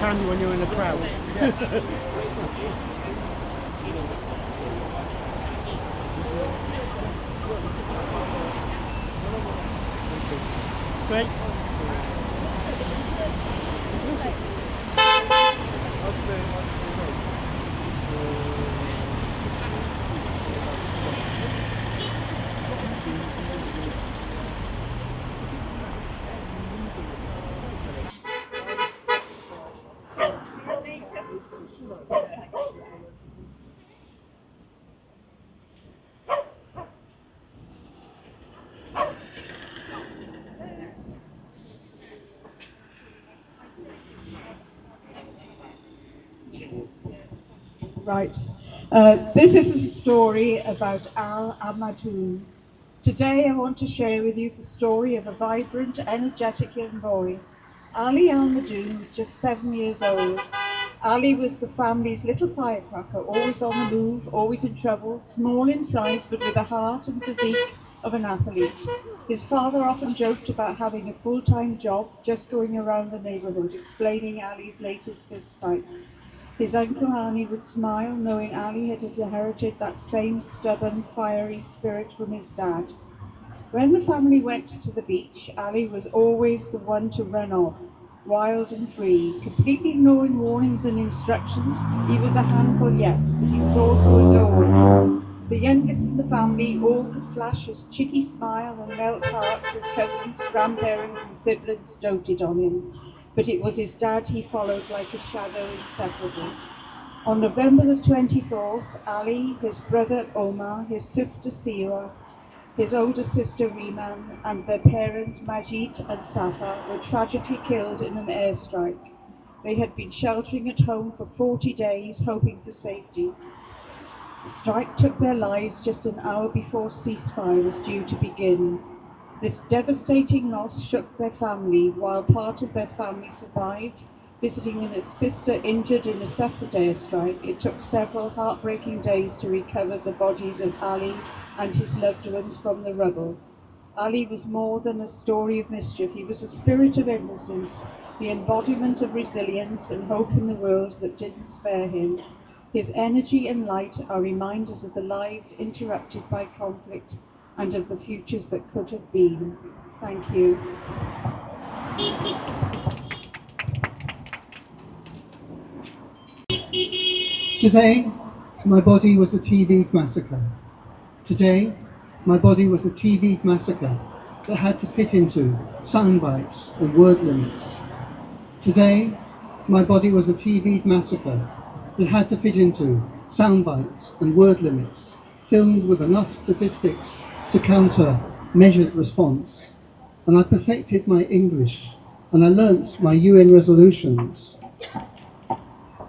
can when you're in a crowd. Yes. Great. I'd say Right. This is a story about Al Amadoun. Today I want to share with you the story of a vibrant, energetic young boy. Ali Al Madoun was just 7 years old. Ali was the family's little firecracker, always on the move, always in trouble, small in size but with the heart and physique of an athlete. His father often joked about having a full-time job, just going around the neighborhood explaining Ali's latest fist fight. His uncle Ani would smile, knowing Ali had inherited that same stubborn, fiery spirit from his dad. When the family went to the beach, Ali was always the one to run off, wild and free, completely ignoring warnings and instructions. He was a handful, yes, but he was also adored. The youngest in the family, all could flash his cheeky smile and melt hearts as cousins, grandparents and siblings doted on him. But it was his dad he followed like a shadow inseparable. On November the 24th, Ali, his brother Omar, his sister Siwa, his older sister Riman, and their parents Majid and Safa were tragically killed in an airstrike. They had been sheltering at home for 40 days, hoping for safety. The strike took their lives just an hour before ceasefire was due to begin. This devastating loss shook their family, while part of their family survived, visiting a sister injured in a separate airstrike. It took several heartbreaking days to recover the bodies of Ali and his loved ones from the rubble. Ali was more than a story of mischief. He was a spirit of innocence, the embodiment of resilience and hope in the world that didn't spare him. His energy and light are reminders of the lives interrupted by conflict and of the futures that could have been. Thank you. Today, my body was a TV'd massacre. Today, my body was a TV'd massacre that had to fit into sound bites and word limits. Today, my body was a TV'd massacre that had to fit into sound bites and word limits, filmed with enough statistics to counter measured response. And I perfected my English, and I learnt my UN resolutions.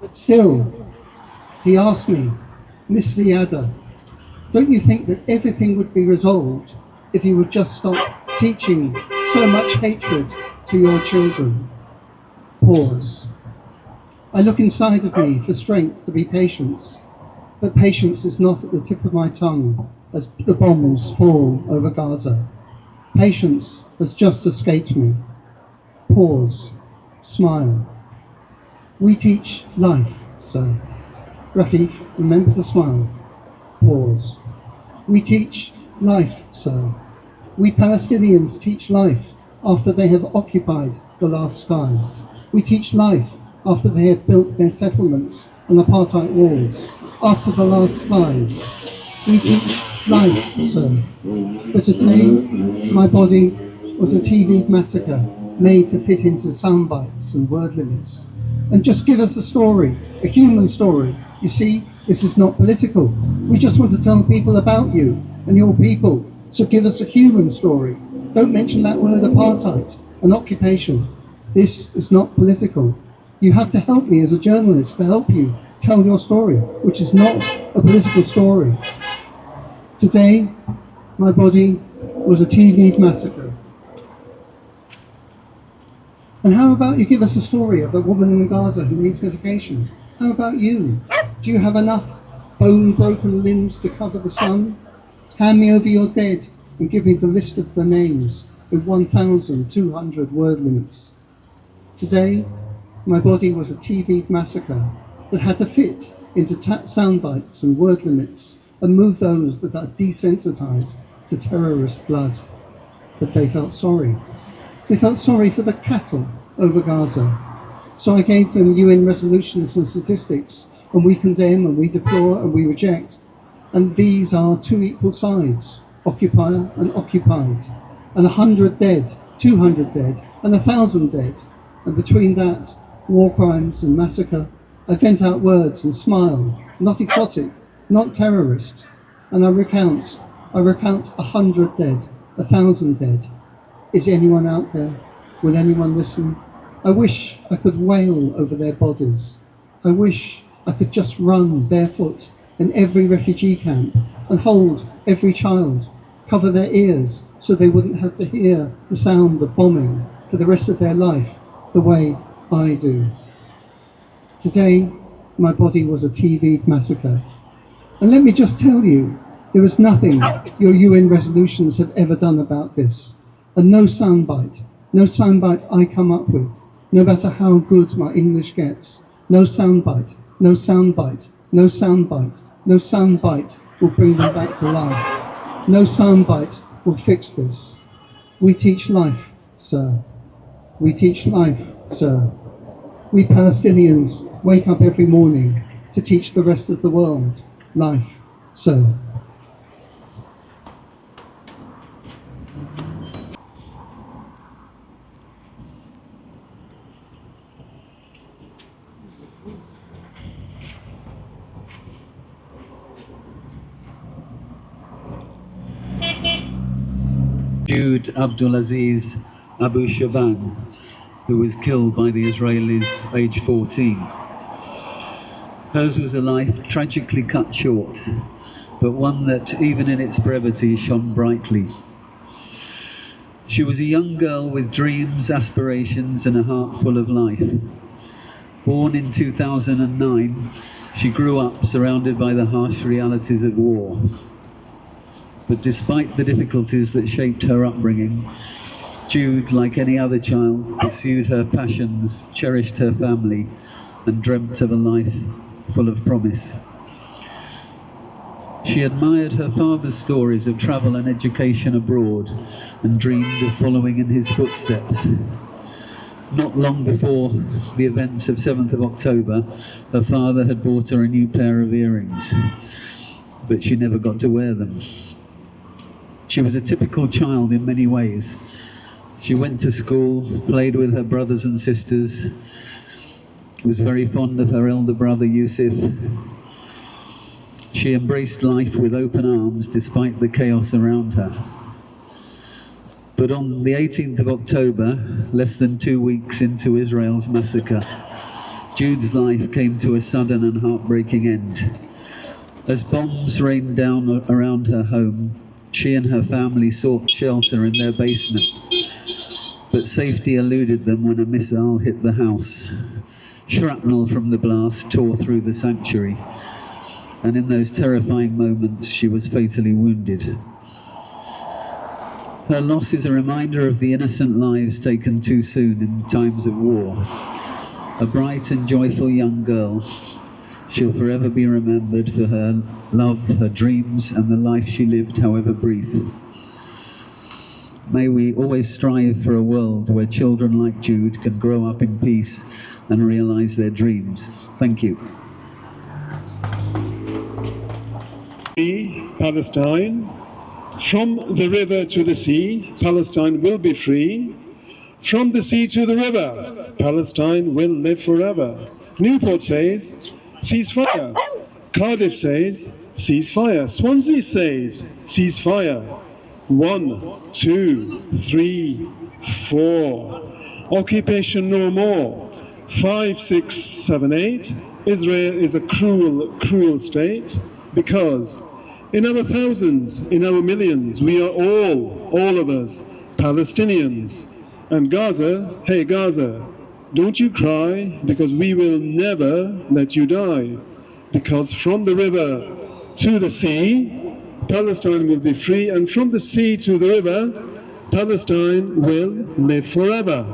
But still, he asked me, Miss Ziada, don't you think that everything would be resolved if you would just stop teaching so much hatred to your children? Pause. I look inside of me for strength to be patient, but patience is not at the tip of my tongue as the bombs fall over Gaza. Patience has just escaped me. Pause. Smile. We teach life, sir. Rafif, remember to smile. Pause. We teach life, sir. We Palestinians teach life after they have occupied the last sky. We teach life after they have built their settlements and apartheid walls. After the last skies. We teach life, sir. But today, my body was a TV massacre made to fit into sound bites and word limits. And just give us a story, a human story. You see, this is not political. We just want to tell people about you and your people. So give us a human story. Don't mention that word apartheid, an occupation. This is not political. You have to help me as a journalist to help you tell your story, which is not a political story. Today, my body was a TV massacre. And how about you give us a story of a woman in Gaza who needs medication? How about you? Do you have enough bone-broken limbs to cover the sun? Hand me over your dead and give me the list of the names with 1,200 word limits. Today, my body was a TV massacre that had to fit into sound bites and word limits and move those that are desensitized to terrorist blood. But they felt sorry. They felt sorry for the cattle over Gaza. So I gave them UN resolutions and statistics, and we condemn and we deplore and we reject. And these are two equal sides, occupier and occupied. And 100 dead, 200 dead, and 1,000 dead. And between that, war crimes and massacre, I vent out words and smile, not exotic, not terrorist. And I recount 100 dead, 1,000 dead. Is anyone out there? Will anyone listen? I wish I could wail over their bodies. I wish I could just run barefoot in every refugee camp and hold every child, cover their ears so they wouldn't have to hear the sound of bombing for the rest of their life the way I do. Today, my body was a TV massacre. And let me just tell you, there is nothing your UN resolutions have ever done about this. And no soundbite I come up with, no matter how good my English gets, no soundbite, no soundbite, no soundbite, no soundbite will bring them back to life. No soundbite will fix this. We teach life, sir. We teach life, sir. We Palestinians wake up every morning to teach the rest of the world life, sir. Jude Abdulaziz Abu Shaban, who was killed by the Israelis aged 14. Hers was a life tragically cut short, but one that, even in its brevity, shone brightly. She was a young girl with dreams, aspirations, and a heart full of life. Born in 2009, she grew up surrounded by the harsh realities of war. But despite the difficulties that shaped her upbringing, Jude, like any other child, pursued her passions, cherished her family, and dreamt of a life full of promise. She admired her father's stories of travel and education abroad and dreamed of following in his footsteps. Not long before the events of 7th of October, her father had bought her a new pair of earrings, but she never got to wear them. She was a typical child in many ways. She went to school, played with her brothers and sisters, was very fond of her elder brother Yusuf. She embraced life with open arms despite the chaos around her. But on the 18th of October, less than 2 weeks into Israel's massacre, Jude's life came to a sudden and heartbreaking end. As bombs rained down around her home, she and her family sought shelter in their basement, but safety eluded them when a missile hit the house. Shrapnel from the blast tore through the sanctuary, and in those terrifying moments she was fatally wounded. Her loss is a reminder of the innocent lives taken too soon in times of war. A bright and joyful young girl, she'll forever be remembered for her love, her dreams, and the life she lived, however brief. May we always strive for a world where children like Jude can grow up in peace and realize their dreams. Thank you. Palestine. From the river to the sea, Palestine will be free. From the sea to the river, Palestine will live forever. Newport says, ceasefire. Cardiff says, ceasefire. Swansea says, ceasefire. 1, 2, 3, 4. Occupation no more. 5, 6, 7, 8. Israel is a cruel, cruel state because in our thousands, in our millions, we are all of us, Palestinians. And Gaza, hey Gaza, don't you cry, because we will never let you die. Because from the river to the sea, Palestine will be free, and from the sea to the river, Palestine will live forever.